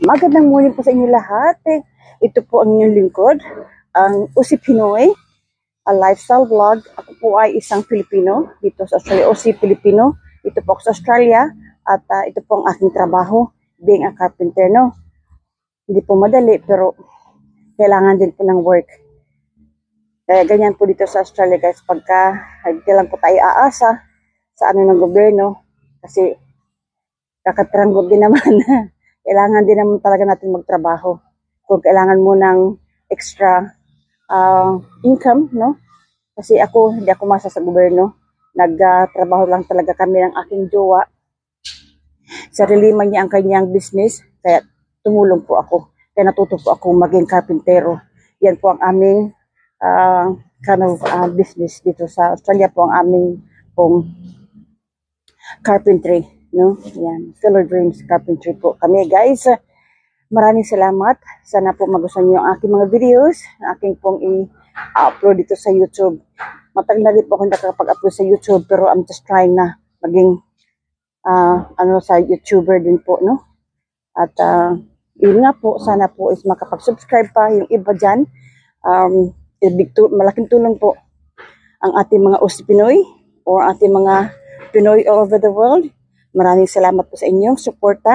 Magandang morning po sa inyo lahat. Ito po ang inyong lingkod, ang Usi Pinoy, a lifestyle vlog. Ako po ay isang Pilipino dito sa Australia, Usi Pilipino. Ito po ako sa Australia at ito po ang aking trabaho, being a carpenter, no? Hindi po madali pero kailangan din po ng work. Kaya ganyan po dito sa Australia guys, pagka hindi lang po tayo aasa sa ano ng gobyerno kasi kakatranggot din naman. Kailangan din naman talaga natin magtrabaho. Kung kailangan mo ng extra income, no? Kasi hindi ako masa sa gobyerno. Nagtrabaho lang talaga kami ng aking jowa. Sarili man niya ang kanyang business, kaya tumulong po ako. Kaya natuto po ako maging karpintero. Yan po ang aming business dito sa Australia po ang aming pong carpentry. No? Yan. Filler Dreams Carpentry po kami guys. Maraming salamat. Sana po magustuhan niyo ang aking mga videos. Aking pong i-upload dito sa YouTube. Matagal na rin po ako nakakapag-upload sa YouTube pero I'm just trying na maging sa YouTuber din po, no? At yun nga po, sana po is makapag-subscribe pa yung iba dyan. Malaking tulong po ang ating mga Usi Pinoy o ating mga Pinoy all over the world. Maraming salamat po sa inyong suporta.